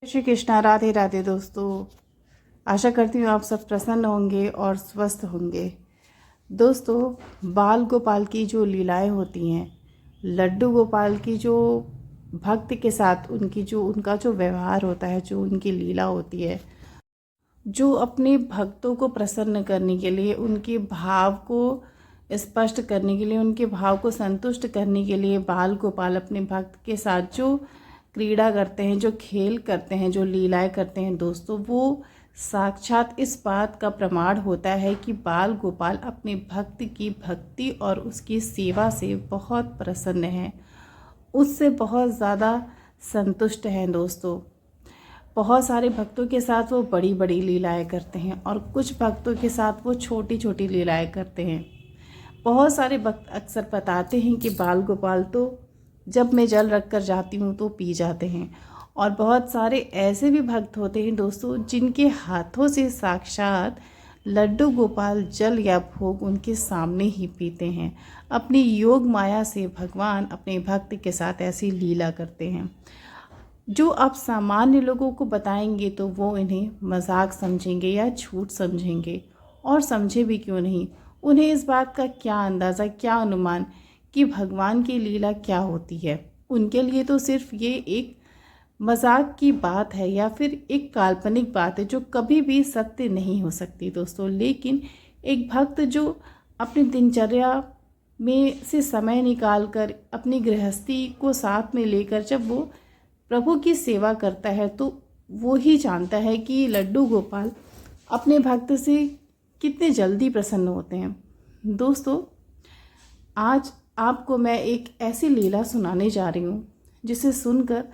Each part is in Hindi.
श्री कृष्णा। राधे राधे दोस्तों। आशा करती हूँ आप सब प्रसन्न होंगे और स्वस्थ होंगे। दोस्तों, बाल गोपाल की जो लीलाएं होती हैं, लड्डू गोपाल की जो भक्त के साथ उनका जो व्यवहार होता है, जो उनकी लीला होती है, जो अपने भक्तों को प्रसन्न करने के लिए, उनके भाव को स्पष्ट करने के लिए, उनके भाव को संतुष्ट करने के लिए बाल गोपाल अपने भक्त के साथ जो क्रीड़ा करते हैं, जो खेल करते हैं, जो लीलाएं करते हैं दोस्तों, वो साक्षात इस बात का प्रमाण होता है कि बाल गोपाल अपने भक्त की भक्ति और उसकी सेवा से बहुत प्रसन्न हैं, उससे बहुत ज़्यादा संतुष्ट हैं दोस्तों। बहुत सारे भक्तों के साथ वो बड़ी बड़ी लीलाएं करते हैं और कुछ भक्तों के साथ वो छोटी छोटी लीलाएं करते हैं। बहुत सारे भक्त अक्सर बताते हैं कि बाल गोपाल तो जब मैं जल रख कर जाती हूँ तो पी जाते हैं, और बहुत सारे ऐसे भी भक्त होते हैं दोस्तों जिनके हाथों से साक्षात लड्डू गोपाल जल या भोग उनके सामने ही पीते हैं। अपनी योग माया से भगवान अपने भक्त के साथ ऐसी लीला करते हैं जो आप सामान्य लोगों को बताएंगे तो वो इन्हें मजाक समझेंगे या झूठ समझेंगे, और समझे भी क्यों नहीं। उन्हें इस बात का क्या अंदाज़ा, क्या अनुमान कि भगवान की लीला क्या होती है। उनके लिए तो सिर्फ ये एक मजाक की बात है या फिर एक काल्पनिक बात है जो कभी भी सत्य नहीं हो सकती दोस्तों। लेकिन एक भक्त जो अपनी दिनचर्या में से समय निकाल कर अपनी गृहस्थी को साथ में लेकर जब वो प्रभु की सेवा करता है तो वो ही जानता है कि लड्डू गोपाल अपने भक्त से कितने जल्दी प्रसन्न होते हैं। दोस्तों, आज आपको मैं एक ऐसी लीला सुनाने जा रही हूँ जिसे सुनकर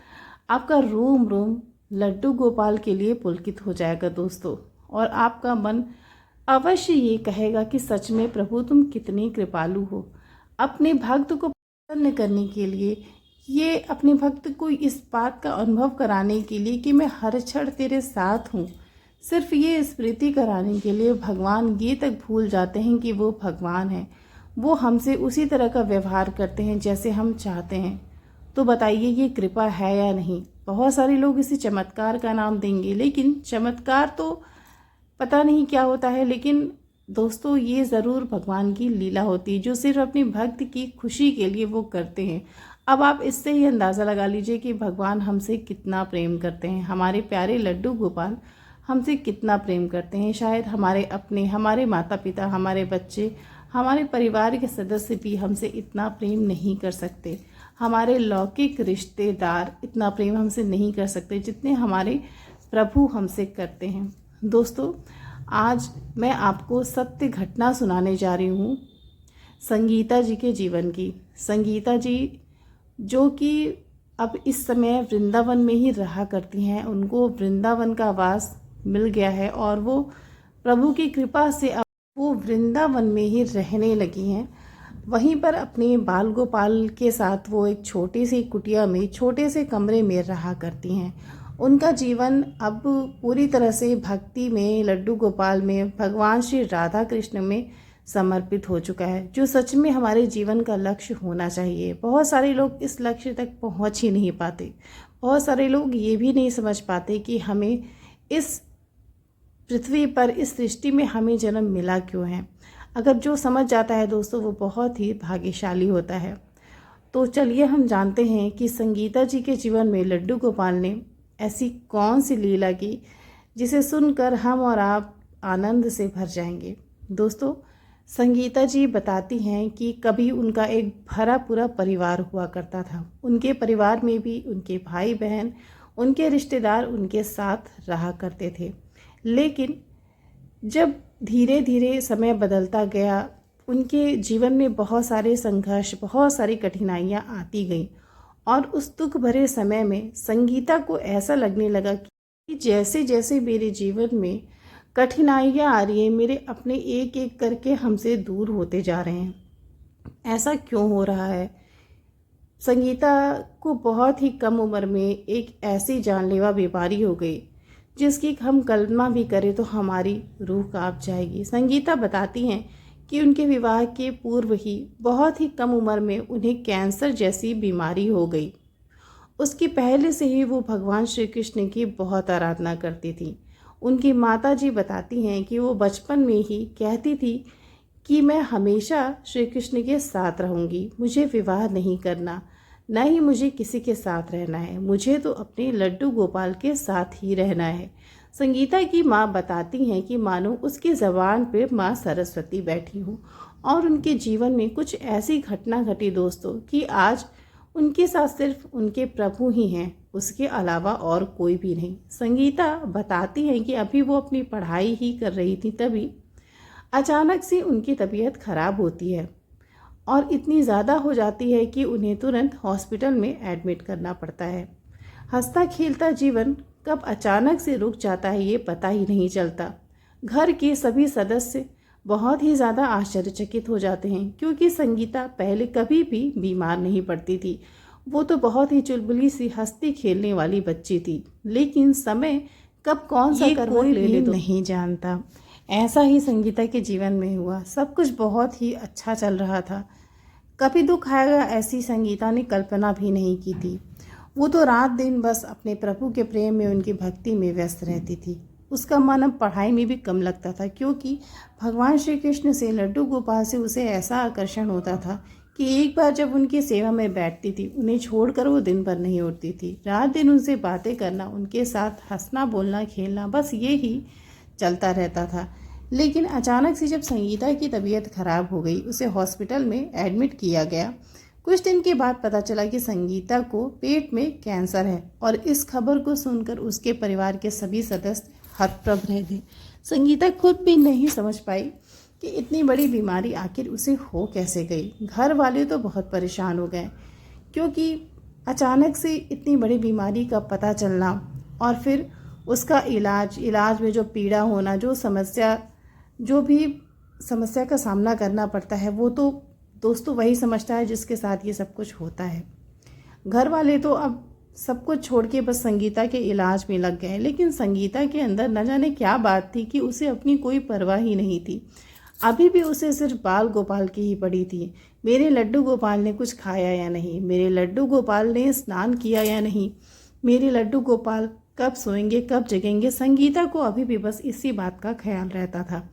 आपका रोम रोम लड्डू गोपाल के लिए पुलकित हो जाएगा दोस्तों, और आपका मन अवश्य ये कहेगा कि सच में प्रभु तुम कितने कृपालु हो। अपने भक्त को प्रसन्न करने के लिए, ये अपने भक्त को इस बात का अनुभव कराने के लिए कि मैं हर क्षण तेरे साथ हूँ, सिर्फ ये स्मृति कराने के लिए भगवान ये तक भूल जाते हैं कि वो भगवान हैं। वो हमसे उसी तरह का व्यवहार करते हैं जैसे हम चाहते हैं। तो बताइए ये कृपा है या नहीं। बहुत सारे लोग इसे चमत्कार का नाम देंगे, लेकिन चमत्कार तो पता नहीं क्या होता है। लेकिन दोस्तों, ये ज़रूर भगवान की लीला होती है जो सिर्फ अपने भक्त की खुशी के लिए वो करते हैं। अब आप इससे ही अंदाज़ा लगा लीजिए कि भगवान हमसे कितना प्रेम करते हैं। हमारे प्यारे लड्डू गोपाल हमसे कितना प्रेम करते हैं। शायद हमारे माता पिता, हमारे बच्चे, हमारे परिवार के सदस्य भी हमसे इतना प्रेम नहीं कर सकते। हमारे लौकिक रिश्तेदार इतना प्रेम हमसे नहीं कर सकते जितने हमारे प्रभु हमसे करते हैं। दोस्तों, आज मैं आपको सत्य घटना सुनाने जा रही हूँ संगीता जी के जीवन की। संगीता जी जो कि अब इस समय वृंदावन में ही रहा करती हैं, उनको वृंदावन का वास मिल गया है और वो प्रभु की कृपा से अब वो वृंदावन में ही रहने लगी हैं। वहीं पर अपने बाल गोपाल के साथ वो एक छोटी सी कुटिया में, छोटे से कमरे में रहा करती हैं। उनका जीवन अब पूरी तरह से भक्ति में, लड्डू गोपाल में, भगवान श्री राधा कृष्ण में समर्पित हो चुका है, जो सच में हमारे जीवन का लक्ष्य होना चाहिए। बहुत सारे लोग इस लक्ष्य तक पहुंच ही नहीं पाते। बहुत सारे लोग ये भी नहीं समझ पाते कि हमें इस पृथ्वी पर, इस सृष्टि में हमें जन्म मिला क्यों है। अगर जो समझ जाता है दोस्तों, वो बहुत ही भाग्यशाली होता है। तो चलिए हम जानते हैं कि संगीता जी के जीवन में लड्डू गोपाल ने ऐसी कौन सी लीला की जिसे सुनकर हम और आप आनंद से भर जाएंगे। दोस्तों, संगीता जी बताती हैं कि कभी उनका एक भरा पूरा परिवार हुआ करता था। उनके परिवार में भी उनके भाई बहन, उनके रिश्तेदार उनके साथ रहा करते थे। लेकिन जब धीरे धीरे समय बदलता गया, उनके जीवन में बहुत सारे संघर्ष, बहुत सारी कठिनाइयाँ आती गईं, और उस दुख भरे समय में संगीता को ऐसा लगने लगा कि जैसे जैसे मेरे जीवन में कठिनाइयाँ आ रही हैं, मेरे अपने एक एक करके हमसे दूर होते जा रहे हैं। ऐसा क्यों हो रहा है। संगीता को बहुत ही कम उम्र में एक ऐसी जानलेवा बीमारी हो गई जिसकी हम कल्पना भी करें तो हमारी रूह कांप जाएगी। संगीता बताती हैं कि उनके विवाह के पूर्व ही बहुत ही कम उम्र में उन्हें कैंसर जैसी बीमारी हो गई। उसकी पहले से ही वो भगवान श्री कृष्ण की बहुत आराधना करती थी। उनकी माताजी बताती हैं कि वो बचपन में ही कहती थी कि मैं हमेशा श्री कृष्ण के साथ रहूँगी, मुझे विवाह नहीं करना, न ही मुझे किसी के साथ रहना है, मुझे तो अपने लड्डू गोपाल के साथ ही रहना है। संगीता की माँ बताती हैं कि मानो उसकी ज़बान पे माँ सरस्वती बैठी हूँ और उनके जीवन में कुछ ऐसी घटना घटी दोस्तों कि आज उनके साथ सिर्फ उनके प्रभु ही हैं, उसके अलावा और कोई भी नहीं। संगीता बताती हैं कि अभी वो अपनी पढ़ाई ही कर रही थी, तभी अचानक से उनकी तबीयत खराब होती है और इतनी ज़्यादा हो जाती है कि उन्हें तुरंत हॉस्पिटल में एडमिट करना पड़ता है। हंसता खेलता जीवन कब अचानक से रुक जाता है ये पता ही नहीं चलता। घर के सभी सदस्य बहुत ही ज़्यादा आश्चर्यचकित हो जाते हैं, क्योंकि संगीता पहले कभी भी बीमार नहीं पड़ती थी। वो तो बहुत ही चुलबुली सी हंसती खेलने वाली बच्ची थी, लेकिन समय कब कौन सा करवट ले ले तो नहीं जानता। ऐसा ही संगीता के जीवन में हुआ। सब कुछ बहुत ही अच्छा चल रहा था, कभी दुख आएगा ऐसी संगीता ने कल्पना भी नहीं की थी। वो तो रात दिन बस अपने प्रभु के प्रेम में, उनकी भक्ति में व्यस्त रहती थी। उसका मन अब पढ़ाई में भी कम लगता था, क्योंकि भगवान श्री कृष्ण से, लड्डू गोपाल से उसे ऐसा आकर्षण होता था कि एक बार जब उनकी सेवा में बैठती थी, उन्हें छोड़कर वो दिन भर नहीं उठती थी। रात दिन उनसे बातें करना, उनके साथ हंसना बोलना खेलना, बस ये ही चलता रहता था। लेकिन अचानक से जब संगीता की तबीयत खराब हो गई, उसे हॉस्पिटल में एडमिट किया गया। कुछ दिन के बाद पता चला कि संगीता को पेट में कैंसर है, और इस खबर को सुनकर उसके परिवार के सभी सदस्य हतप्रभ रह गए। संगीता खुद भी नहीं समझ पाई कि इतनी बड़ी बीमारी आखिर उसे हो कैसे गई। घर वाले तो बहुत परेशान हो गए, क्योंकि अचानक से इतनी बड़ी बीमारी का पता चलना और फिर उसका इलाज में जो पीड़ा होना, जो भी समस्या का सामना करना पड़ता है, वो तो दोस्तों वही समझता है जिसके साथ ये सब कुछ होता है। घर वाले तो अब सब कुछ छोड़ के बस संगीता के इलाज में लग गए, लेकिन संगीता के अंदर न जाने क्या बात थी कि उसे अपनी कोई परवाह ही नहीं थी। अभी भी उसे सिर्फ बाल गोपाल की ही पड़ी थी। मेरे लड्डू गोपाल ने कुछ खाया या नहीं, मेरे लड्डू गोपाल ने स्नान किया या नहीं, मेरे लड्डू गोपाल कब सोएंगे कब जगेंगे। संगीता को अभी भी बस इसी बात का ख्याल रहता था,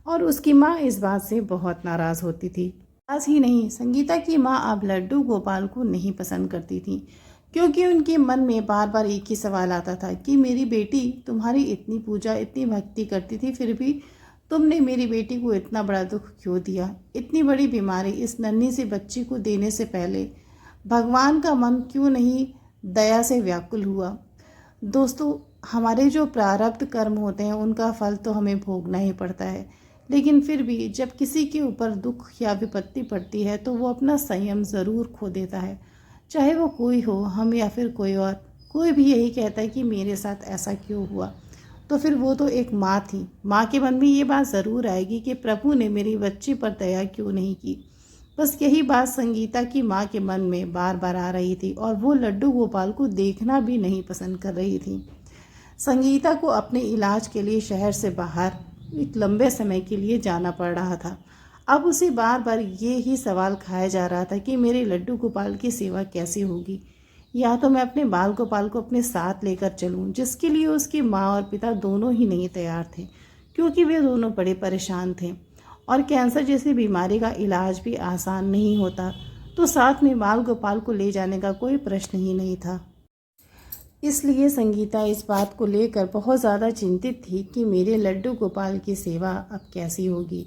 और उसकी माँ इस बात से बहुत नाराज़ होती थी। बस ही नहीं, संगीता की माँ अब लड्डू गोपाल को नहीं पसंद करती थी, क्योंकि उनके मन में बार बार एक ही सवाल आता था कि मेरी बेटी तुम्हारी इतनी पूजा इतनी भक्ति करती थी, फिर भी तुमने मेरी बेटी को इतना बड़ा दुख क्यों दिया। इतनी बड़ी बीमारी इस नन्ही सी बच्ची को देने से पहले भगवान का मन क्यों नहीं दया से व्याकुल हुआ। दोस्तों, हमारे जो प्रारब्ध कर्म होते हैं उनका फल तो हमें भोगना ही पड़ता है, लेकिन फिर भी जब किसी के ऊपर दुख या विपत्ति पड़ती है तो वो अपना संयम ज़रूर खो देता है। चाहे वो कोई हो, हम या फिर कोई और, कोई भी यही कहता है कि मेरे साथ ऐसा क्यों हुआ, तो फिर वो तो एक माँ थी। माँ के मन में ये बात ज़रूर आएगी कि प्रभु ने मेरी बच्ची पर दया क्यों नहीं की। बस यही बात संगीता की माँ के मन में बार बार आ रही थी, और वो लड्डू गोपाल को देखना भी नहीं पसंद कर रही थी। संगीता को अपने इलाज के लिए शहर से बाहर एक लंबे समय के लिए जाना पड़ रहा था। अब उसे बार बार ये ही सवाल खाया जा रहा था कि मेरे लड्डू गोपाल की सेवा कैसे होगी, या तो मैं अपने बाल गोपाल को अपने साथ लेकर चलूं, जिसके लिए उसकी माँ और पिता दोनों ही नहीं तैयार थे, क्योंकि वे दोनों बड़े परेशान थे और कैंसर जैसी बीमारी का इलाज भी आसान नहीं होता, तो साथ में बाल गोपाल को ले जाने का कोई प्रश्न ही नहीं था। इसलिए संगीता इस बात को लेकर बहुत ज़्यादा चिंतित थी कि मेरे लड्डू गोपाल की सेवा अब कैसी होगी।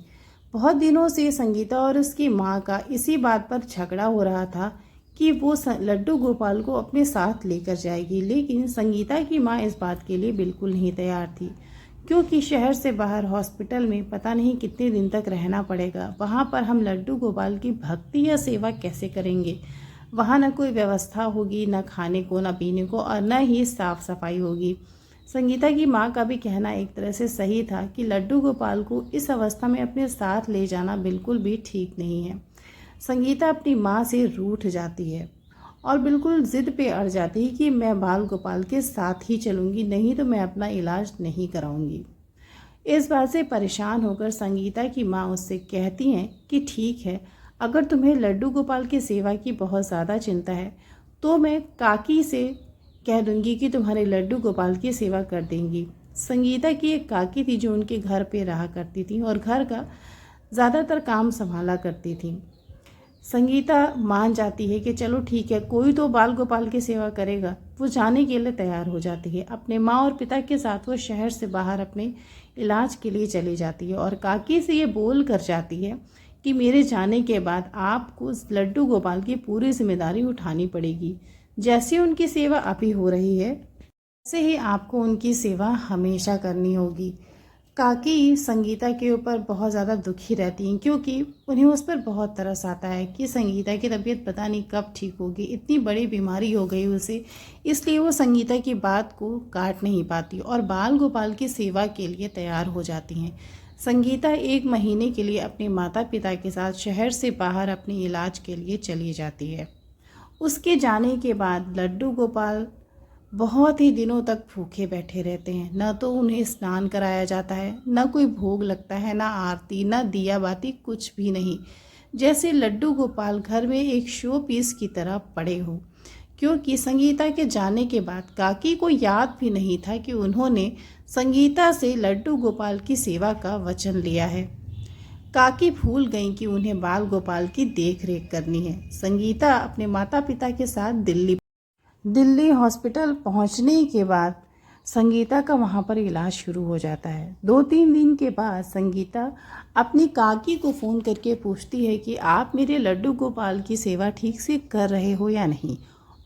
बहुत दिनों से संगीता और उसकी माँ का इसी बात पर झगड़ा हो रहा था कि वो लड्डू गोपाल को अपने साथ लेकर जाएगी, लेकिन संगीता की माँ इस बात के लिए बिल्कुल नहीं तैयार थी, क्योंकि शहर से बाहर हॉस्पिटल में पता नहीं कितने दिन तक रहना पड़ेगा। वहाँ पर हम लड्डू गोपाल की भक्ति या सेवा कैसे करेंगे। वहाँ न कोई व्यवस्था होगी, न खाने को न पीने को, और न ही साफ सफाई होगी। संगीता की माँ का भी कहना एक तरह से सही था कि लड्डू गोपाल को इस अवस्था में अपने साथ ले जाना बिल्कुल भी ठीक नहीं है। संगीता अपनी माँ से रूठ जाती है और बिल्कुल ज़िद पे अड़ जाती है कि मैं बाल गोपाल के साथ ही चलूँगी, नहीं तो मैं अपना इलाज नहीं कराऊँगी। इस बात से परेशान होकर संगीता की माँ उससे कहती हैं कि ठीक है, अगर तुम्हें लड्डू गोपाल की सेवा की बहुत ज़्यादा चिंता है तो मैं काकी से कह दूंगी कि तुम्हारे लड्डू गोपाल की सेवा कर देंगी। संगीता की एक काकी थी जो उनके घर पे रहा करती थी और घर का ज़्यादातर काम संभाला करती थी। संगीता मान जाती है कि चलो ठीक है, कोई तो बाल गोपाल की सेवा करेगा। वो जाने के लिए तैयार हो जाती है। अपने माँ और पिता के साथ वो शहर से बाहर अपने इलाज के लिए चली जाती है और काकी से ये बोल कर जाती है कि मेरे जाने के बाद आपको उस लड्डू गोपाल की पूरी जिम्मेदारी उठानी पड़ेगी। जैसे उनकी सेवा अभी हो रही है वैसे ही आपको उनकी सेवा हमेशा करनी होगी। काकी संगीता के ऊपर बहुत ज़्यादा दुखी रहती हैं क्योंकि उन्हें उस पर बहुत तरस आता है कि संगीता की तबीयत पता नहीं कब ठीक होगी, इतनी बड़ी बीमारी हो गई उसे, इसलिए वो संगीता की बात को काट नहीं पाती और बाल गोपाल की सेवा के लिए तैयार हो जाती हैं। संगीता 1 महीने के लिए अपने माता पिता के साथ शहर से बाहर अपने इलाज के लिए चली जाती है। उसके जाने के बाद लड्डू गोपाल बहुत ही दिनों तक भूखे बैठे रहते हैं। न तो उन्हें स्नान कराया जाता है, न कोई भोग लगता है, न आरती, न दिया बाती, कुछ भी नहीं। जैसे लड्डू गोपाल घर में एक शो पीस की तरह पड़े हो, क्योंकि संगीता के जाने के बाद काकी को याद भी नहीं था कि उन्होंने संगीता से लड्डू गोपाल की सेवा का वचन लिया है। काकी भूल गई कि उन्हें बाल गोपाल की देख रेख करनी है। संगीता अपने माता पिता के साथ दिल्ली हॉस्पिटल पहुंचने के बाद संगीता का वहां पर इलाज शुरू हो जाता है। 2-3 दिन के बाद संगीता अपनी काकी को फ़ोन करके पूछती है कि आप मेरे लड्डू गोपाल की सेवा ठीक से कर रहे हो या नहीं।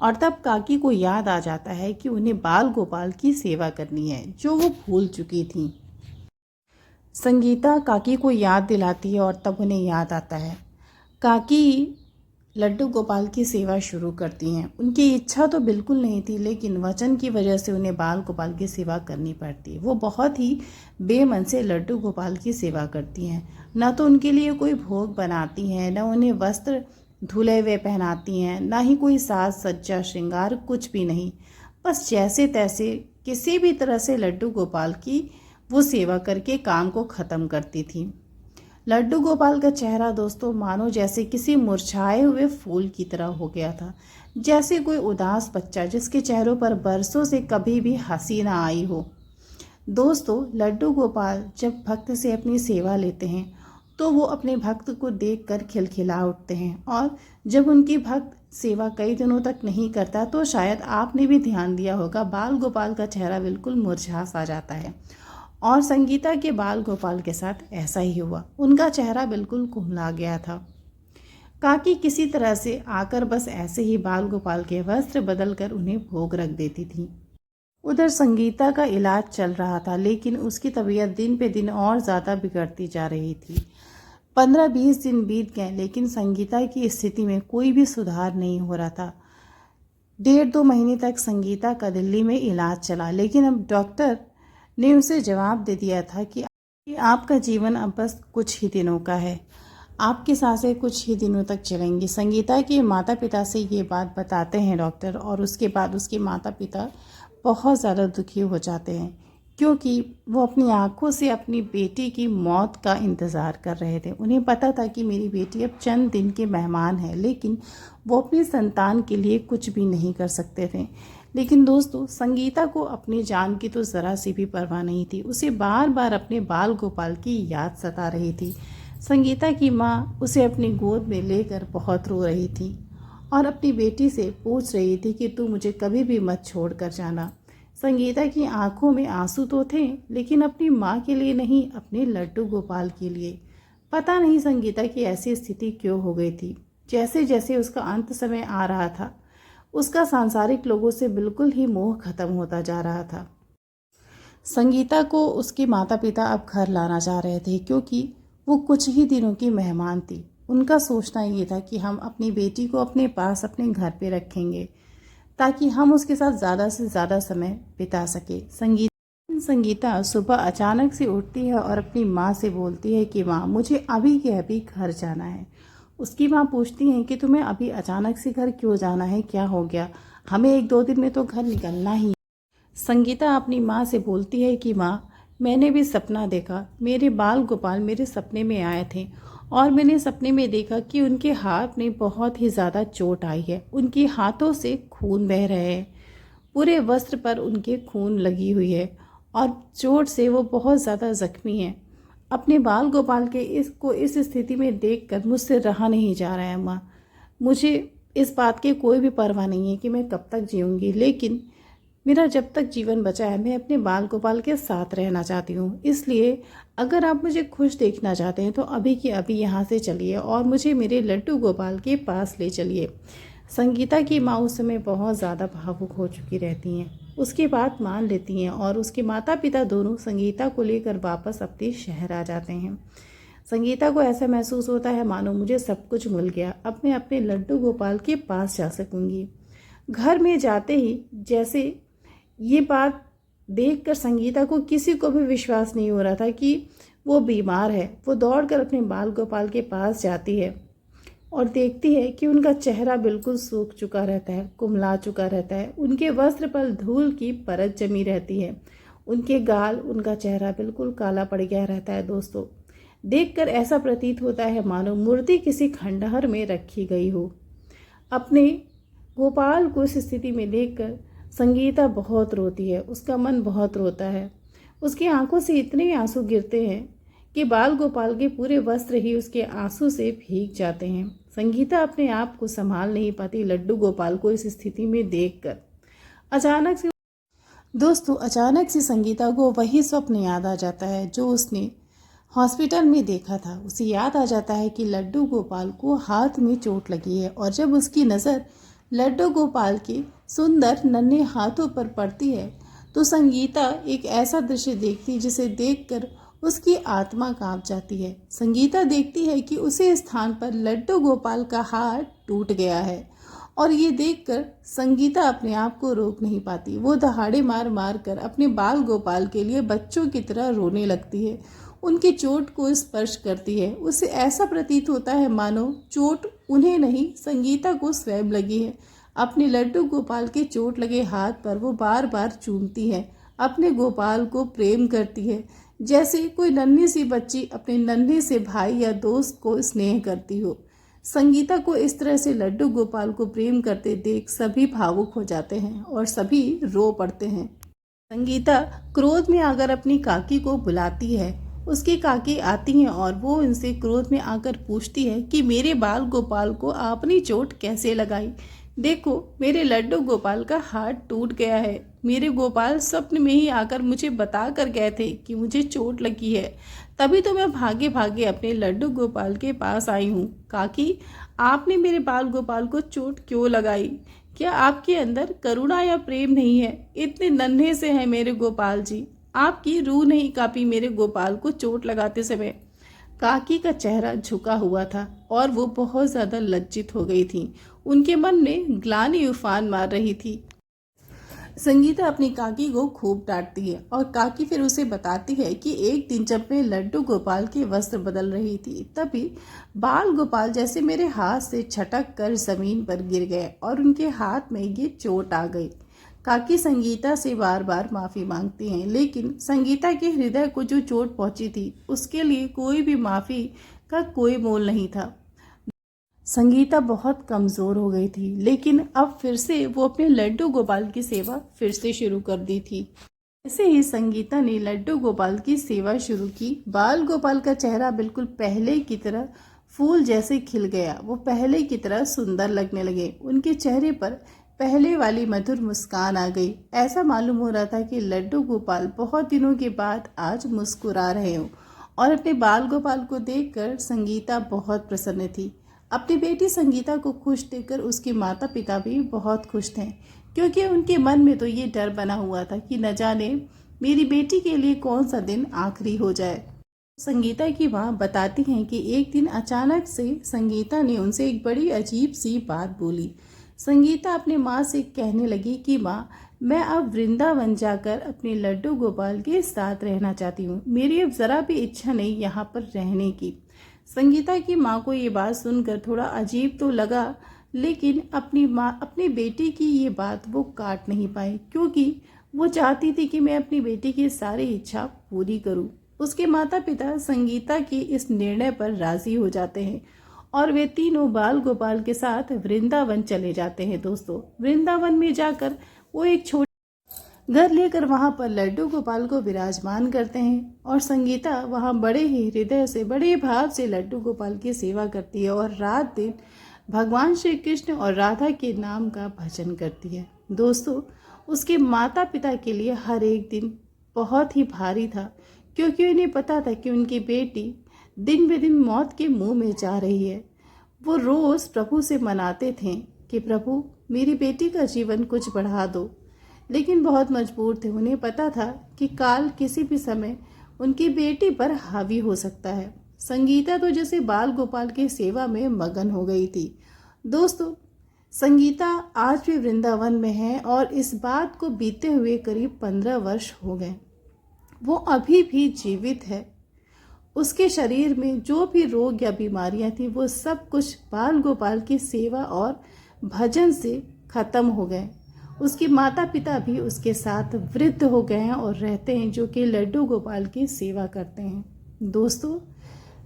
और तब काकी को याद आ जाता है कि उन्हें बाल गोपाल की सेवा करनी है जो वो भूल चुकी थी। संगीता काकी को याद दिलाती है और तब उन्हें याद आता है। काकी लड्डू गोपाल की सेवा शुरू करती हैं। उनकी इच्छा तो बिल्कुल नहीं थी, लेकिन वचन की वजह से उन्हें बाल गोपाल की सेवा करनी पड़ती है। वो बहुत ही बेमन से लड्डू गोपाल की सेवा करती हैं। न तो उनके लिए कोई भोग बनाती हैं, न उन्हें वस्त्र धुले हुए पहनाती हैं, न ही कोई साज सज्जा श्रृंगार, कुछ भी नहीं। बस जैसे तैसे किसी भी तरह से लड्डू गोपाल की वो सेवा करके काम को ख़त्म करती थी। लड्डू गोपाल का चेहरा दोस्तों मानो जैसे किसी मुरझाए हुए फूल की तरह हो गया था, जैसे कोई उदास बच्चा जिसके चेहरों पर बरसों से कभी भी हंसी ना आई हो। दोस्तों, लड्डू गोपाल जब भक्त से अपनी सेवा लेते हैं तो वो अपने भक्त को देखकर खिलखिला उठते हैं, और जब उनकी भक्त सेवा कई दिनों तक नहीं करता तो शायद आपने भी ध्यान दिया होगा, बाल गोपाल का चेहरा बिल्कुल मुरझा सा जाता है। और संगीता के बाल गोपाल के साथ ऐसा ही हुआ। उनका चेहरा बिल्कुल कुम्हला गया था। काकी किसी तरह से आकर बस ऐसे ही बाल गोपाल के वस्त्र बदलकर उन्हें भोग रख देती थी। उधर संगीता का इलाज चल रहा था, लेकिन उसकी तबीयत दिन पे दिन और ज़्यादा बिगड़ती जा रही थी। 15-20 दिन बीत गए, लेकिन संगीता की स्थिति में कोई भी सुधार नहीं हो रहा था। 1.5-2 महीने तक संगीता का दिल्ली में इलाज चला, लेकिन अब डॉक्टर ने उसे जवाब दे दिया था कि आपका जीवन अब बस कुछ ही दिनों का है, आपकी सांसें कुछ ही दिनों तक चलेंगी। संगीता के माता पिता से ये बात बताते हैं डॉक्टर, और उसके बाद उसके माता पिता बहुत ज़्यादा दुखी हो जाते हैं, क्योंकि वो अपनी आंखों से अपनी बेटी की मौत का इंतज़ार कर रहे थे। उन्हें पता था कि मेरी बेटी अब चंद दिन के मेहमान है, लेकिन वो अपनी संतान के लिए कुछ भी नहीं कर सकते थे। लेकिन दोस्तों, संगीता को अपनी जान की तो ज़रा सी भी परवाह नहीं थी। उसे बार बार अपने बाल गोपाल की याद सता रही थी। संगीता की माँ उसे अपनी गोद में लेकर बहुत रो रही थी और अपनी बेटी से पूछ रही थी कि तू मुझे कभी भी मत छोड़ कर जाना। संगीता की आंखों में आंसू तो थे, लेकिन अपनी माँ के लिए नहीं, अपने लड्डू गोपाल के लिए। पता नहीं संगीता की ऐसी स्थिति क्यों हो गई थी। जैसे जैसे उसका अंत समय आ रहा था, उसका सांसारिक लोगों से बिल्कुल ही मोह खत्म होता जा रहा था। संगीता को उसके माता पिता अब घर लाना चाह रहे थे, क्योंकि वो कुछ ही दिनों की मेहमान थी। उनका सोचना ये था कि हम अपनी बेटी को अपने पास अपने घर पे रखेंगे, ताकि हम उसके साथ ज़्यादा से ज़्यादा समय बिता सके। संगीता सुबह अचानक से उठती है और अपनी माँ से बोलती है कि माँ, मुझे अभी के अभी घर जाना है। उसकी माँ पूछती हैं कि तुम्हें अभी अचानक से घर क्यों जाना है, क्या हो गया? हमें 1-2 दिन में तो घर निकलना ही। संगीता अपनी माँ से बोलती है कि माँ, मैंने भी सपना देखा, मेरे बाल गोपाल मेरे सपने में आए थे और मैंने सपने में देखा कि उनके हाथ में बहुत ही ज़्यादा चोट आई है। उनके हाथों से खून बह रहे हैं, पूरे वस्त्र पर उनके खून लगी हुई है और चोट से वो बहुत ज़्यादा ज़ख्मी हैं। अपने बाल गोपाल के इसको इस स्थिति में देखकर मुझसे रहा नहीं जा रहा है माँ। मुझे इस बात की कोई भी परवाह नहीं है कि मैं कब तक जीऊँगी, लेकिन मेरा जब तक जीवन बचा है मैं अपने बाल गोपाल के साथ रहना चाहती हूँ। इसलिए अगर आप मुझे खुश देखना चाहते हैं तो अभी के अभी यहाँ से चलिए और मुझे मेरे लड्डू गोपाल के पास ले चलिए। संगीता की माँ उस समय बहुत ज़्यादा भावुक हो चुकी रहती हैं, उसकी बात मान लेती हैं और उसके माता पिता दोनों संगीता को लेकर वापस अपने शहर आ जाते हैं। संगीता को ऐसा महसूस होता है मानो मुझे सब कुछ मिल गया, अब मैं अपने लड्डू गोपाल के पास जा सकूंगी। घर में जाते ही जैसे ये बात देखकर संगीता को किसी को भी विश्वास नहीं हो रहा था कि वो बीमार है। वो दौड़कर अपने बाल गोपाल के पास जाती है और देखती है कि उनका चेहरा बिल्कुल सूख चुका रहता है, कुम्हला चुका रहता है। उनके वस्त्र पर धूल की परत जमी रहती है, उनके गाल, उनका चेहरा बिल्कुल काला पड़ गया रहता है। दोस्तों, देखकर ऐसा प्रतीत होता है मानो मूर्ति किसी खंडहर में रखी गई हो। अपने गोपाल को इस स्थिति में देखकर संगीता बहुत रोती है, उसका मन बहुत रोता है। उसकी आंखों से इतने आंसू गिरते हैं कि बाल गोपाल के पूरे वस्त्र ही उसके आंसू से भीग जाते हैं। संगीता अपने आप को संभाल नहीं पाती लड्डू गोपाल को इस स्थिति में देखकर। अचानक से संगीता को वही स्वप्न याद आ जाता है जो उसने हॉस्पिटल में देखा था। उसे याद आ जाता है कि लड्डू गोपाल को हाथ में चोट लगी है और जब उसकी नज़र लड्डू गोपाल के सुंदर नन्हे हाथों पर पड़ती है तो संगीता एक ऐसा दृश्य देखती जिसे देखकर उसकी आत्मा कांप जाती है। संगीता देखती है कि उसी स्थान पर लड्डू गोपाल का हाथ टूट गया है और ये देखकर संगीता अपने आप को रोक नहीं पाती। वो दहाड़े मार मार कर अपने बाल गोपाल के लिए बच्चों की तरह रोने लगती है, उनकी चोट को स्पर्श करती है। उसे ऐसा प्रतीत होता है मानो चोट उन्हें नहीं संगीता को स्वयं लगी है। अपने लड्डू गोपाल के चोट लगे हाथ पर वो बार बार चूमती है, अपने गोपाल को प्रेम करती है जैसे कोई नन्ही सी बच्ची अपने नन्हे से भाई या दोस्त को स्नेह करती हो। संगीता को इस तरह से लड्डू गोपाल को प्रेम करते देख सभी भावुक हो जाते हैं और सभी रो पड़ते हैं। संगीता क्रोध में आकर अपनी काकी को बुलाती है। उसकी काकी आती हैं और वो इनसे क्रोध में आकर पूछती है कि मेरे बाल गोपाल को आपने चोट कैसे लगाई? देखो, मेरे लड्डू गोपाल का हाथ टूट गया है। मेरे गोपाल स्वप्न में ही आकर मुझे बता कर गए थे कि मुझे चोट लगी है, तभी तो मैं भागे भागे अपने लड्डू गोपाल के पास आई हूँ। काकी, आपने मेरे बाल गोपाल को चोट क्यों लगाई? क्या आपके अंदर करुणा या प्रेम नहीं है? इतने नन्हे से हैं मेरे गोपाल जी, आपकी रूह नहीं कांपी मेरे गोपाल को चोट लगाते समय? काकी का चेहरा झुका हुआ था और वो बहुत ज़्यादा लज्जित हो गई थी। उनके मन में ग्लानि उफान मार रही थी। संगीता अपनी काकी को खूब डांटती है और काकी फिर उसे बताती है कि एक दिन जब मैं लड्डू गोपाल के वस्त्र बदल रही थी तभी बाल गोपाल जैसे मेरे हाथ से छटक कर जमीन पर गिर गए और उनके हाथ में ये चोट आ गई। काकी संगीता से बार बार माफ़ी मांगती हैं, लेकिन संगीता के हृदय को जो चोट पहुंची थी उसके लिए कोई भी माफ़ी का कोई मोल नहीं था। संगीता बहुत कमज़ोर हो गई थी, लेकिन अब फिर से वो अपने लड्डू गोपाल की सेवा फिर से शुरू कर दी थी। ऐसे ही संगीता ने लड्डू गोपाल की सेवा शुरू की। बाल गोपाल का चेहरा बिल्कुल पहले की तरह फूल जैसे खिल गया, वो पहले की तरह सुंदर लगने लगे। उनके चेहरे पर पहले वाली मधुर मुस्कान आ गई। ऐसा मालूम हो रहा था कि लड्डू गोपाल बहुत दिनों के बाद आज मुस्कुरा रहे हों और अपने बाल गोपाल को देखकर संगीता बहुत प्रसन्न थी। अपनी बेटी संगीता को खुश देखकर उसके माता पिता भी बहुत खुश थे, क्योंकि उनके मन में तो ये डर बना हुआ था कि न जाने मेरी बेटी के लिए कौन सा दिन आखिरी हो जाए। संगीता की माँ बताती हैं कि एक दिन अचानक से संगीता ने उनसे एक बड़ी अजीब सी बात बोली। संगीता अपने माँ से कहने लगी कि माँ, मैं अब वृंदावन जाकर अपने लड्डू गोपाल के साथ रहना चाहती हूँ। मेरी अब ज़रा भी इच्छा नहीं यहाँ पर रहने की। संगीता की माँ को ये बात सुनकर थोड़ा अजीब तो लगा, लेकिन अपनी बेटी की ये बात वो काट नहीं पाई, क्योंकि वो चाहती थी कि मैं अपनी बेटी की सारी इच्छा पूरी करूँ। उसके माता पिता संगीता के इस निर्णय पर राजी हो जाते हैं और वे तीनों बाल गोपाल के साथ वृंदावन चले जाते हैं। दोस्तों, वृंदावन में जाकर वो एक छोटा घर लेकर वहां पर लड्डू गोपाल को विराजमान करते हैं और संगीता वहां बड़े ही हृदय से, बड़े भाव से लड्डू गोपाल की सेवा करती है और रात दिन भगवान श्री कृष्ण और राधा के नाम का भजन करती है। दोस्तों, उसके माता पिता के लिए हर एक दिन बहुत ही भारी था, क्योंकि उन्हें पता था कि उनकी बेटी दिन ब दिन मौत के मुंह में जा रही है। वो रोज़ प्रभु से मनाते थे कि प्रभु, मेरी बेटी का जीवन कुछ बढ़ा दो, लेकिन बहुत मजबूर थे। उन्हें पता था कि काल किसी भी समय उनकी बेटी पर हावी हो सकता है। संगीता तो जैसे बाल गोपाल की सेवा में मगन हो गई थी। दोस्तों, संगीता आज भी वृंदावन में है और इस बात को बीते हुए करीब 15 वर्ष हो गए। वो अभी भी जीवित है। उसके शरीर में जो भी रोग या बीमारियां थी, वो सब कुछ बाल गोपाल की सेवा और भजन से खत्म हो गए। उसके माता पिता भी उसके साथ वृद्ध हो गए हैं और रहते हैं, जो कि लड्डू गोपाल की सेवा करते हैं। दोस्तों,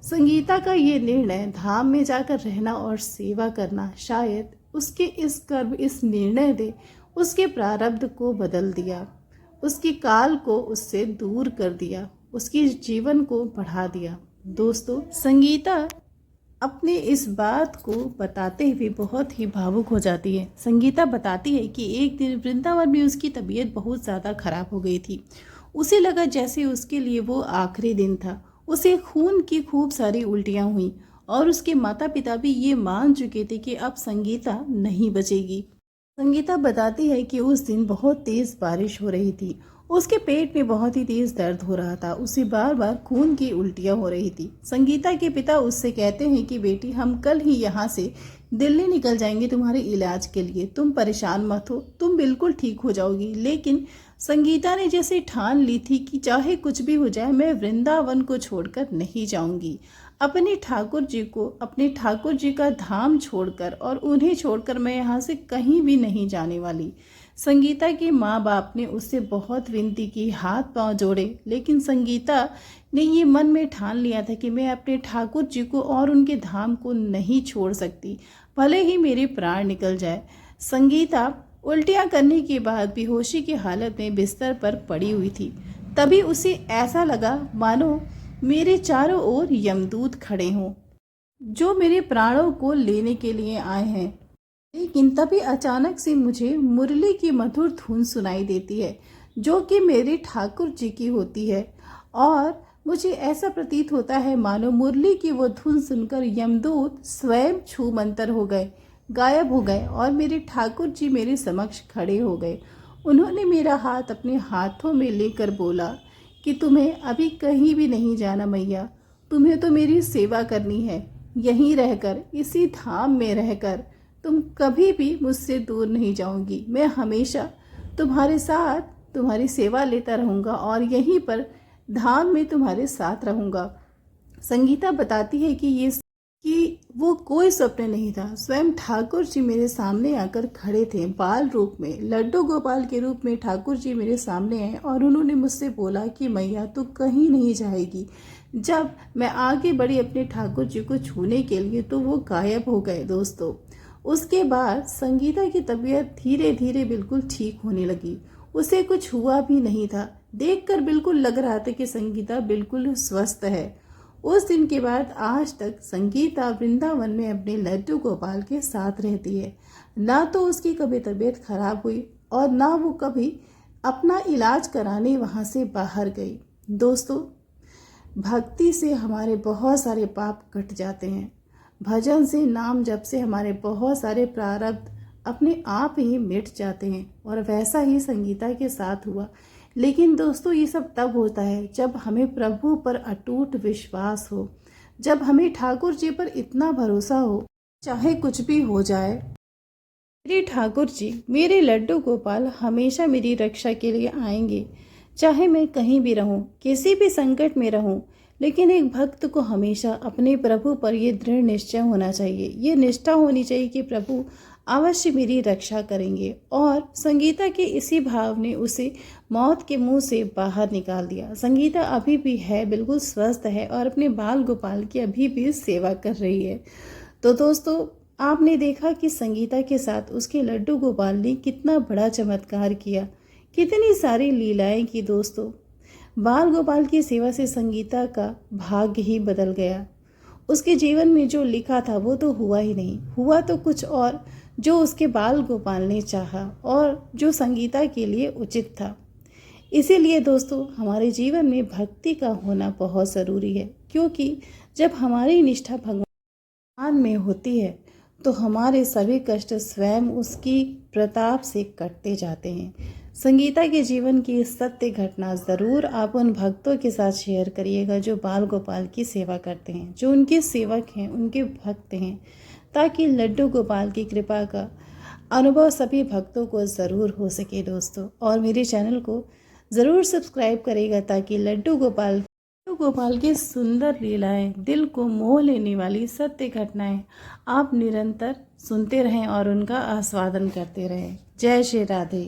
संगीता का ये निर्णय धाम में जाकर रहना और सेवा करना शायद उसके इस निर्णय ने उसके प्रारब्ध को बदल दिया, उसकी काल को उससे दूर कर दिया, उसके जीवन को बढ़ा दिया। दोस्तों, संगीता अपने इस बात को बताते हुए बहुत ही भावुक हो जाती है। संगीता बताती है कि एक दिन वृंदावन में उसकी तबीयत बहुत ज़्यादा खराब हो गई थी। उसे लगा जैसे उसके लिए वो आखिरी दिन था। उसे खून की खूब सारी उल्टियाँ हुई और उसके माता पिता भी ये मान चुके थे कि अब संगीता नहीं बचेगी। संगीता बताती है कि उस दिन बहुत तेज़ बारिश हो रही थी। उसके पेट में बहुत ही तेज़ दर्द हो रहा था। उसे बार बार खून की उल्टियाँ हो रही थी। संगीता के पिता उससे कहते हैं कि बेटी, हम कल ही यहाँ से दिल्ली निकल जाएंगे तुम्हारे इलाज के लिए, तुम परेशान मत हो, तुम बिल्कुल ठीक हो जाओगी। लेकिन संगीता ने जैसे ठान ली थी कि चाहे कुछ भी हो जाए, मैं वृंदावन को छोड़कर नहीं जाऊंगी। अपने ठाकुर जी का धाम छोड़कर और उन्हें छोड़कर मैं यहाँ से कहीं भी नहीं जाने वाली। संगीता के माँ बाप ने उससे बहुत विनती की, हाथ पांव जोड़े, लेकिन संगीता ने ये मन में ठान लिया था कि मैं अपने ठाकुर जी को और उनके धाम को नहीं छोड़ सकती, भले ही मेरे प्राण निकल जाए। संगीता उल्टियाँ करने के बाद बेहोशी की हालत में बिस्तर पर पड़ी हुई थी। तभी उसे ऐसा लगा मानो मेरे चारों ओर यमदूत खड़े हों, जो मेरे प्राणों को लेने के लिए आए हैं। लेकिन तभी अचानक से मुझे मुरली की मधुर धुन सुनाई देती है, जो कि मेरे ठाकुर जी की होती है, और मुझे ऐसा प्रतीत होता है मानो मुरली की वो धुन सुनकर यमदूत स्वयं छूमंतर हो गए, गायब हो गए और मेरे ठाकुर जी मेरे समक्ष खड़े हो गए। उन्होंने मेरा हाथ अपने हाथों में लेकर बोला कि तुम्हें अभी कहीं भी नहीं जाना मैया, तुम्हें तो मेरी सेवा करनी है। यहीं रहकर, इसी धाम में रहकर तुम कभी भी मुझसे दूर नहीं जाओगी। मैं हमेशा तुम्हारे साथ तुम्हारी सेवा लेता रहूँगा और यहीं पर धाम में तुम्हारे साथ रहूँगा। संगीता बताती है कि वो कोई स्वप्न नहीं था, स्वयं ठाकुर जी मेरे सामने आकर खड़े थे, बाल रूप में, लड्डू गोपाल के रूप में ठाकुर जी मेरे सामने आए और उन्होंने मुझसे बोला कि मैया तू कहीं नहीं जाएगी। जब मैं आगे बढ़ी अपने ठाकुर जी को छूने के लिए तो वो गायब हो गए। दोस्तों, उसके बाद संगीता की तबीयत धीरे धीरे बिल्कुल ठीक होने लगी। उसे कुछ हुआ भी नहीं था। देखकर बिल्कुल लग रहा था कि संगीता बिल्कुल स्वस्थ है। उस दिन के बाद आज तक संगीता वृंदावन में अपने लड्डू गोपाल के साथ रहती है। ना तो उसकी कभी तबीयत खराब हुई और ना वो कभी अपना इलाज कराने वहाँ से बाहर गई। दोस्तों, भक्ति से हमारे बहुत सारे पाप कट जाते हैं। भजन से, नाम जप से हमारे बहुत सारे प्रारब्ध अपने आप ही मिट जाते हैं, और वैसा ही संगीता के साथ हुआ। लेकिन दोस्तों, ये सब तब होता है जब हमें प्रभु पर अटूट विश्वास हो, जब हमें ठाकुर जी पर इतना भरोसा हो, चाहे कुछ भी हो जाए, मेरे ठाकुर जी, मेरे लड्डू गोपाल हमेशा मेरी रक्षा के लिए आएंगे। चाहे मैं कहीं भी रहूं, किसी भी संकट में रहूं, लेकिन एक भक्त को हमेशा अपने प्रभु पर ये दृढ़ निश्चय होना चाहिए, ये निष्ठा होनी चाहिए कि प्रभु अवश्य मेरी रक्षा करेंगे। और संगीता के इसी भाव ने उसे मौत के मुंह से बाहर निकाल दिया। संगीता अभी भी है, बिल्कुल स्वस्थ है और अपने बाल गोपाल की अभी भी सेवा कर रही है। तो दोस्तों, आपने देखा कि संगीता के साथ उसके लड्डू गोपाल ने कितना बड़ा चमत्कार किया, कितनी सारी लीलाएं की। दोस्तों, बाल गोपाल की सेवा से संगीता का भाग्य ही बदल गया। उसके जीवन में जो लिखा था वो तो हुआ ही नहीं, हुआ तो कुछ और, जो उसके बाल गोपाल ने चाहा और जो संगीता के लिए उचित था। इसीलिए दोस्तों, हमारे जीवन में भक्ति का होना बहुत ज़रूरी है, क्योंकि जब हमारी निष्ठा भगवान में होती है तो हमारे सभी कष्ट स्वयं उसकी प्रताप से कटते जाते हैं। संगीता के जीवन की सत्य घटना ज़रूर आप उन भक्तों के साथ शेयर करिएगा जो बाल गोपाल की सेवा करते हैं, जो उनके सेवक हैं, उनके भक्त हैं, ताकि लड्डू गोपाल की कृपा का अनुभव सभी भक्तों को ज़रूर हो सके। दोस्तों, और मेरे चैनल को ज़रूर सब्सक्राइब करेगा ताकि लड्डू गोपाल की सुंदर लीलाएं, दिल को मोह लेने वाली सत्य घटनाएं आप निरंतर सुनते रहें और उनका आस्वादन करते रहें। जय श्री राधे।